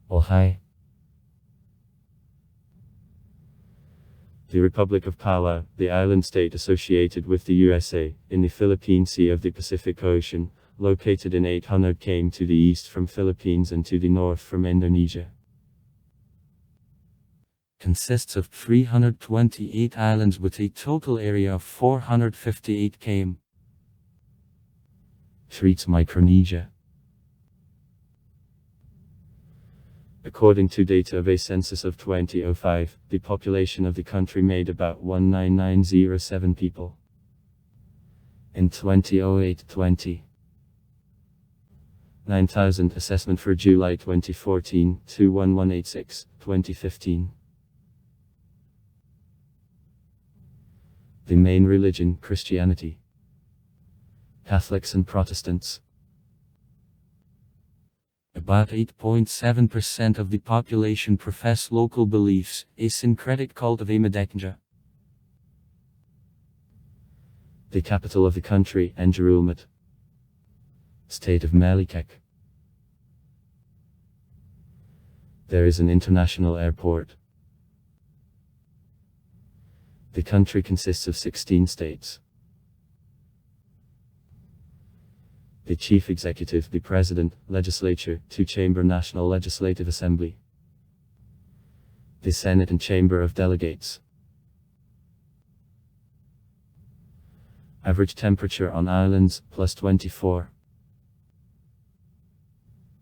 Oh hi. The Republic of Palau, the island state associated with the USA, in the Philippine Sea of the Pacific Ocean, located in 800 km to the east from Philippines and to the north from Indonesia. Consists of 328 islands with a total area of 458 km. Treats Micronesia. According to data of a census of 2005, the population of the country made about 19907 people. In 2008-20. 9,000 assessment for July 2014, 21186, 2015. The main religion, Christianity. Catholics and Protestants. About 8.7% of the population profess local beliefs, a syncretic cult of Amadekanja. The capital of the country, Enjerulmat. State of Malikek. There is an international airport. The country consists of 16 states. The Chief Executive, the President, Legislature, two-chamber National Legislative Assembly. The Senate and Chamber of Delegates. Average temperature on islands, plus 24.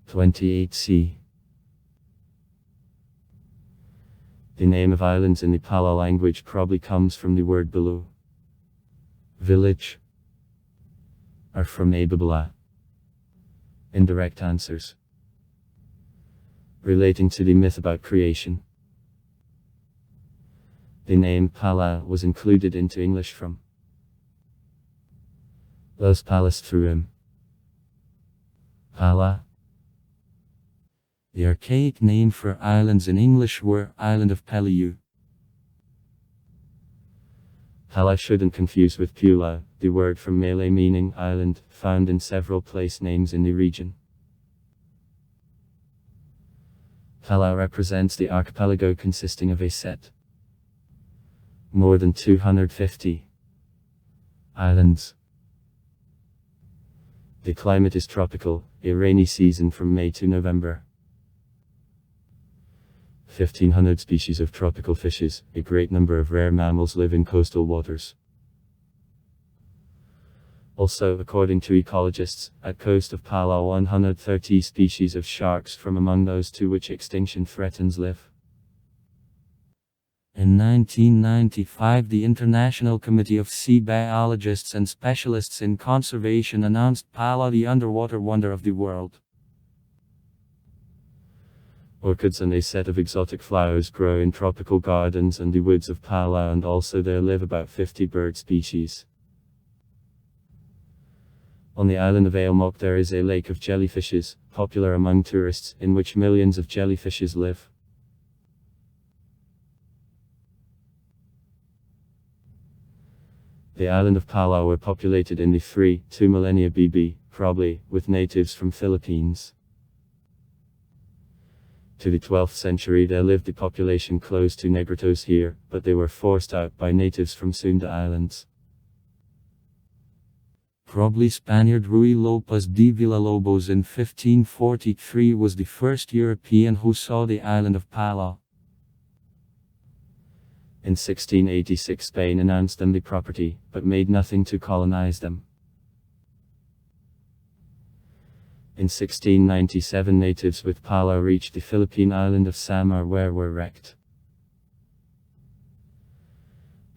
28 C. The name of islands in the Palau language probably comes from the word Balu. Village. Or from Ababala. Indirect answers. Relating to the myth about creation. The name Palau was included into English from Los Palas Thurim. Pala. The archaic name for islands in English were Island of Palau. Palau shouldn't confuse with Pulau, the word from Malay meaning island, found in several place names in the region. Palau represents the archipelago consisting of a set more than 250 islands. The climate is tropical, a rainy season from May to November. 1,500 species of tropical fishes, a great number of rare mammals live in coastal waters. Also, according to ecologists, at coast of Palau 130 species of sharks from among those to which extinction threatens live. In 1995, the International Committee of Sea Biologists and Specialists in Conservation announced Palau the underwater wonder of the world. Orchids and a set of exotic flowers grow in tropical gardens and the woods of Palau, and also there live about 50 bird species. On the island of Aomok there is a lake of jellyfishes, popular among tourists, in which millions of jellyfishes live. The island of Palau were populated in the 2 millennia BB, probably, with natives from Philippines. To the 12th century there lived a population close to Negritos here, but they were forced out by natives from Sunda Islands. Probably Spaniard Rui Lopes de Villalobos in 1543 was the first European who saw the island of Palau. In 1686 Spain announced them the property, but made nothing to colonize them. In 1697 natives with Palau reached the Philippine island of Samar where were wrecked.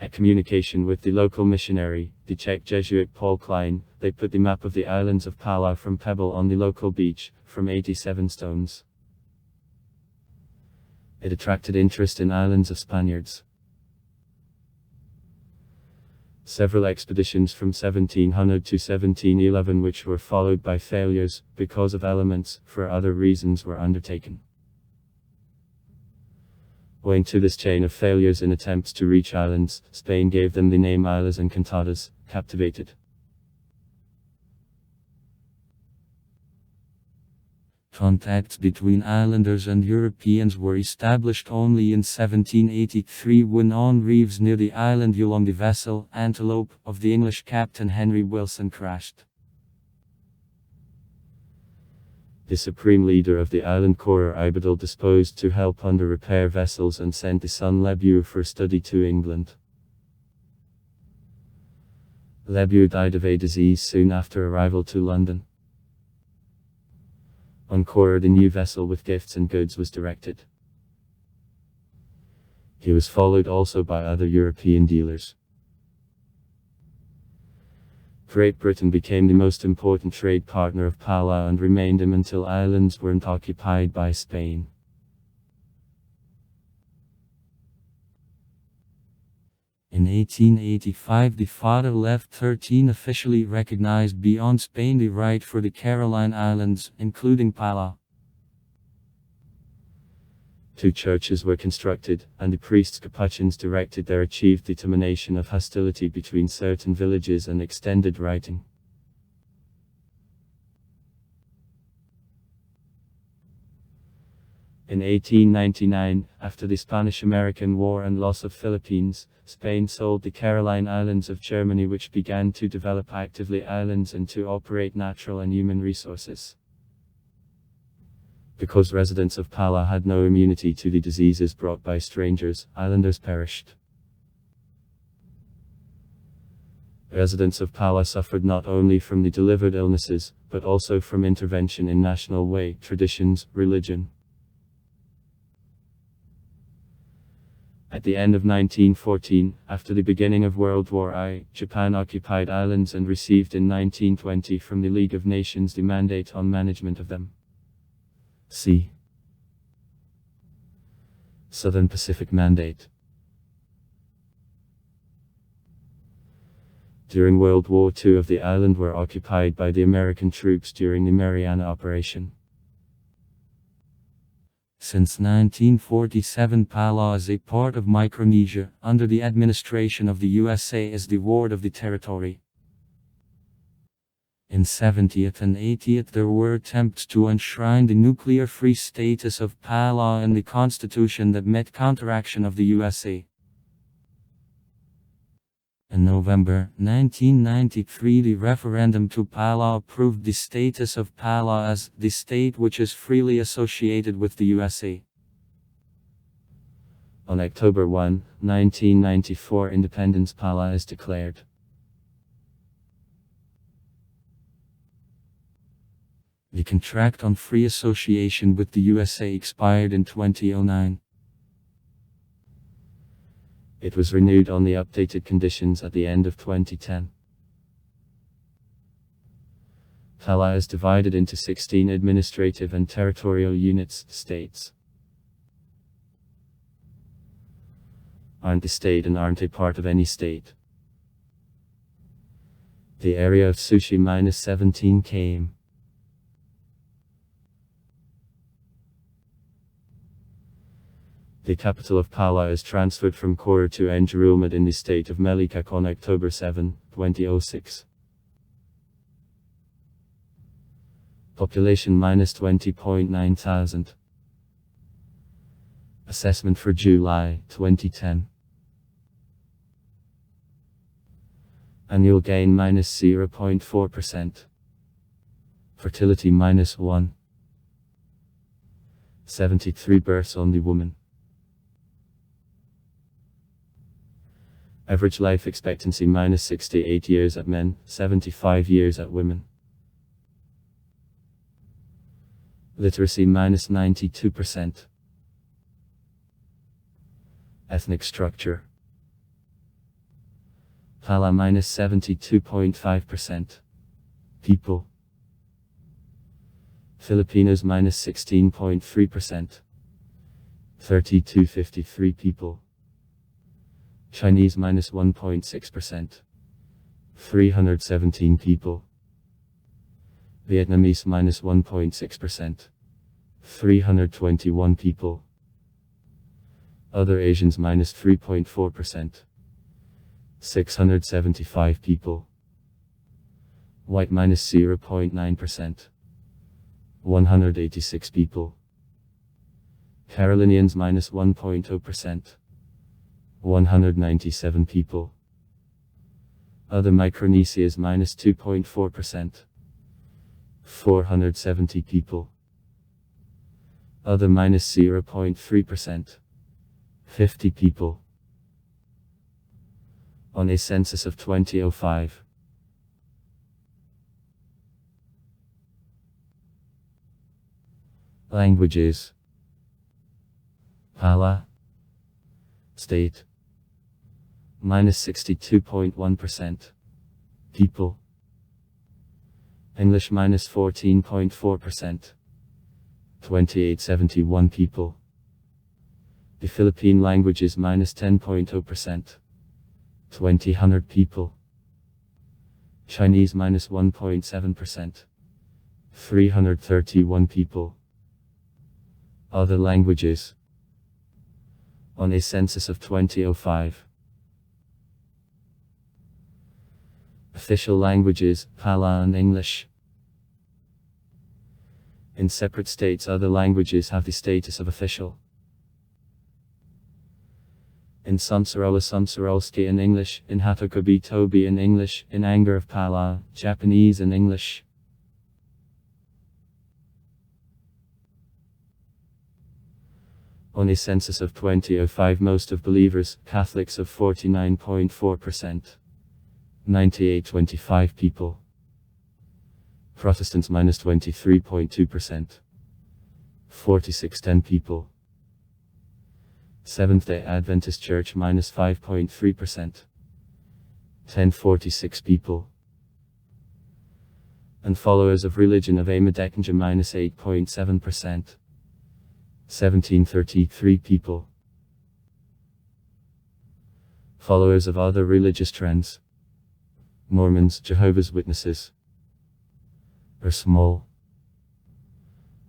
At communication with the local missionary, the Czech Jesuit Paul Klein, they put the map of the islands of Palau from pebble on the local beach, from 87 stones. It attracted interest in islands of Spaniards. Several expeditions from 1700 to 1711 which were followed by failures, because of elements, for other reasons were undertaken. Owing to this chain of failures in attempts to reach islands, Spain gave them the name Islas Encantadas, captivated. Contacts between islanders and Europeans were established only in 1783 when on reefs near the island Yulong the vessel Antelope of the English captain Henry Wilson crashed. The supreme leader of the island Corps Ibadal disposed to help under repair vessels and sent his son Lebeau for study to England. Lebeau died of a disease soon after arrival to London. On Corps the new vessel with gifts and goods was directed. He was followed also by other European dealers. Great Britain became the most important trade partner of Palau and remained him until islands weren't occupied by Spain. In 1885 the father left 13 officially recognized beyond Spain the right for the Caroline Islands, including Palau. 2 churches were constructed, and the priests Capuchins directed their achieved the termination of hostility between certain villages and extended writing. In 1899, after the Spanish-American War and loss of Philippines, Spain sold the Caroline Islands of Germany, which began to develop actively islands and to operate natural and human resources. Because residents of Palau had no immunity to the diseases brought by strangers, islanders perished. Residents of Palau suffered not only from the delivered illnesses, but also from intervention in national way, traditions, religion. At the end of 1914, after the beginning of World War I, Japan occupied islands and received in 1920 from the League of Nations the mandate on management of them. See Southern Pacific Mandate. During World War II the island were occupied by the American troops during the Mariana Operation. Since 1947 Palau is a part of Micronesia, under the administration of the USA as the ward of the territory. In 70th and 80th there were attempts to enshrine the nuclear-free status of Palau in the constitution that met counteraction of the USA. In November 1993 the referendum to Palau approved the status of Palau as the state which is freely associated with the USA. On October 1, 1994 independence Palau is declared. The contract on free association with the USA expired in 2009. It was renewed on the updated conditions at the end of 2010. Palau is divided into 16 administrative and territorial units, states. Aren't a state and aren't a part of any state. The area of Sushi -17 km. The capital of Palau is transferred from Koror to Enjerulmud in the state of Melikak on October 7, 2006. Population -20.9 thousand. Assessment for July 2010. Annual gain -0.4%. Fertility -1. 73 births on the woman. Average life expectancy -68 years at men, 75 years at women. Literacy -92%. Ethnic structure. Palau -72.5%. People. Filipinos -16.3%. 3253 people. Chinese -1.6%. 317 people. Vietnamese -1.6%. 321 people. Other Asians -3.4%. 675 people. White -0.9%. 186 people. Carolinians -1.0%. 197 people. Other Micronesias -2.4%. 470 people. Other -0.3%. 50 people. On a census of 2005. Languages. Palau State -62.1%. People. English -14.4%. 2871 people. The Philippine languages -10.0%. 200 people. Chinese -1.7%. 331 people. Other languages. On a census of 2005. Official languages, Palau and English. In separate states, other languages have the status of official. In Samsarolski in English, in Hatokabi Tobi in English, in Anger of Palau, Japanese and English. On a census of 2005, most of believers, Catholics of 49.4%. 9825 people. Protestants -23.2%. 4610 people. Seventh-day Adventist Church -5.3%. 1046 people. And followers of religion of Amadekanja -8.7%. 1733 people. Followers of other religious trends. Mormons, Jehovah's Witnesses. Are small.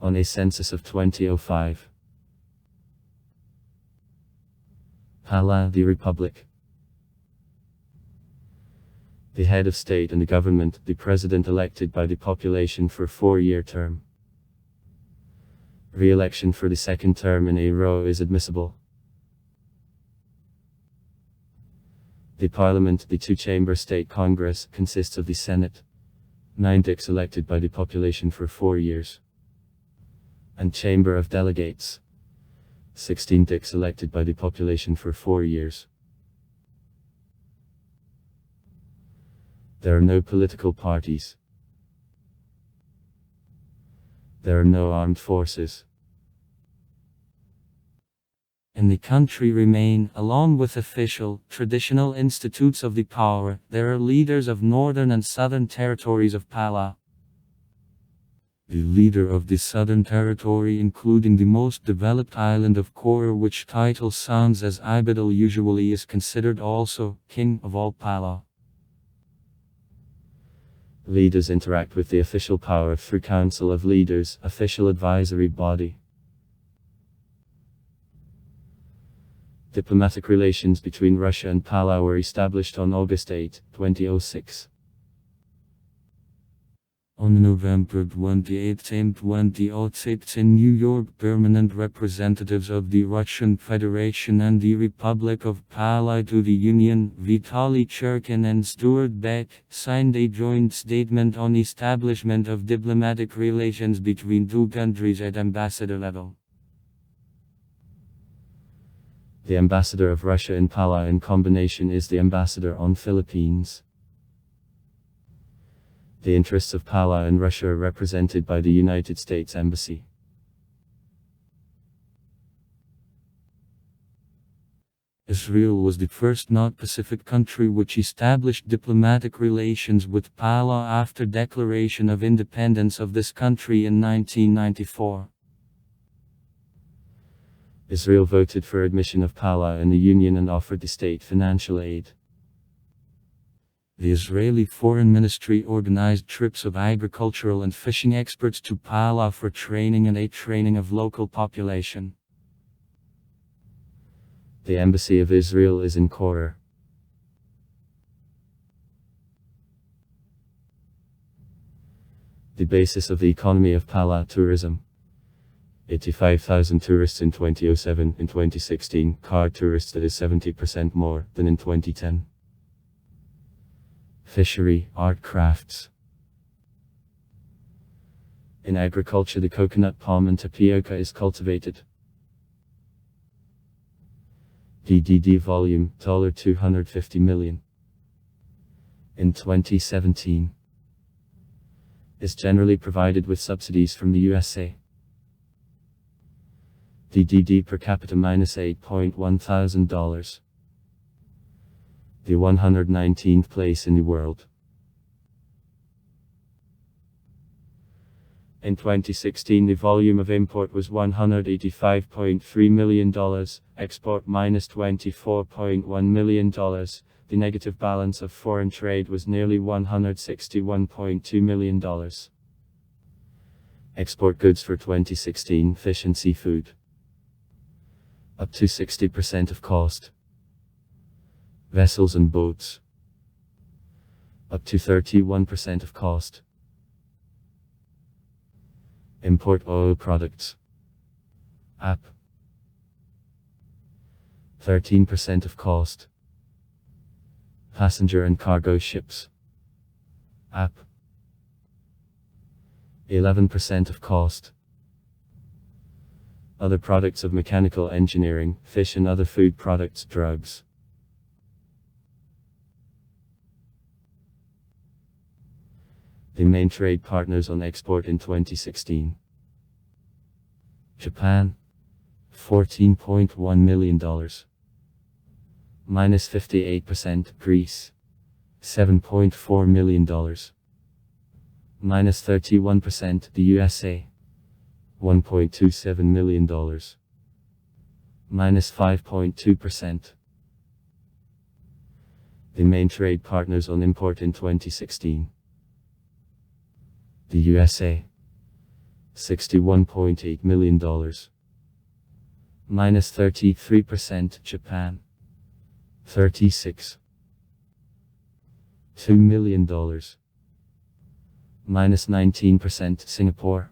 On a census of 2005. Palau, the Republic. The head of state and the government, the president elected by the population for a 4-year term. Re-election for the second term in a row is admissible. The Parliament, the two-chamber state Congress, consists of the Senate, 9 dicks elected by the population for 4 years, and Chamber of Delegates, 16 dicks elected by the population for 4 years. There are no political parties. There are no armed forces. In the country remain, along with official, traditional institutes of the power, there are leaders of northern and southern territories of Palau. The leader of the southern territory, including the most developed island of Kora, which title sounds as Ibadal, usually is considered also king of all Palau. Leaders interact with the official power through Council of Leaders, official advisory body. Diplomatic relations between Russia and Palau were established on August 8, 2006. On November 28, 2006 in New York, permanent representatives of the Russian Federation and the Republic of Palau to the Union, Vitaly Churkin and Stuart Beck, signed a joint statement on establishment of diplomatic relations between two countries at ambassador level. The ambassador of Russia in Palau in combination is the ambassador on Philippines. The interests of Palau and Russia are represented by the United States Embassy. Israel was the first not-Pacific country which established diplomatic relations with Palau after declaration of independence of this country in 1994. Israel voted for admission of Palau in the Union and offered the state financial aid. The Israeli Foreign Ministry organized trips of agricultural and fishing experts to Palau for training and aid training of local population. The Embassy of Israel is in Kora. The basis of the economy of Palau tourism. 85,000 tourists in 2007. In 2016, car tourists, that is 70% more than in 2010. Fishery, art, crafts. In agriculture, the coconut palm and tapioca is cultivated. DDD volume, $250 million. In 2017. Is generally provided with subsidies from the USA. DDD per capita -$8.1 thousand. The 119th place in the world. In 2016, the volume of import was $185.3 million, export -$24.1 million. The negative balance of foreign trade was nearly $161.2 million. Export goods for 2016, fish and seafood. Up to 60% of cost. Vessels and boats. Up to 31% of cost. Import oil products. Up 13% of cost. Passenger and cargo ships. Up 11% of cost. Other products of mechanical engineering, fish and other food products, drugs. The main trade partners on export in 2016. Japan, $14.1 million. -58%. Greece, $7.4 million. -31%. The USA, $1.27 million. -5.2%. The main trade partners on import in 2016. The USA, $61.8 million. -33%. Japan, $36.2 million. -19%. Singapore,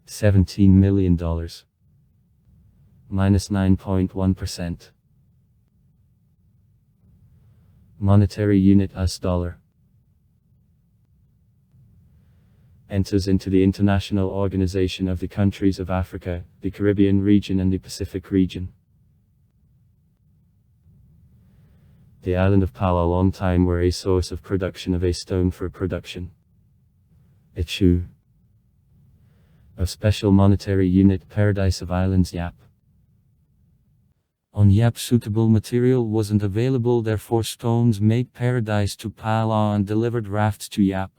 $17 million. -9.1%. Monetary unit US dollar. Enters into the International Organization of the Countries of Africa, the Caribbean region and the Pacific region. The island of Palau long time were a source of production of a stone for production. Issue of special monetary unit Paradise of Islands Yap. On Yap suitable material wasn't available, therefore stones made Paradise to Palau and delivered rafts to Yap.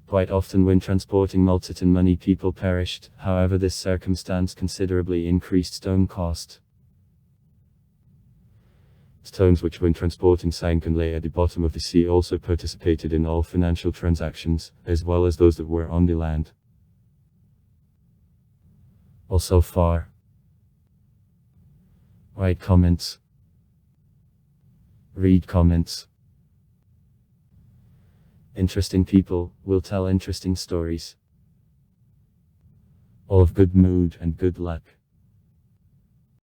Quite often when transporting multiton money people perished, however this circumstance considerably increased stone cost. Stones which when transporting sank and lay at the bottom of the sea also participated in all financial transactions, as well as those that were on the land. Also far. Write comments. Read comments. Interesting people will tell interesting stories. All of good mood and good luck.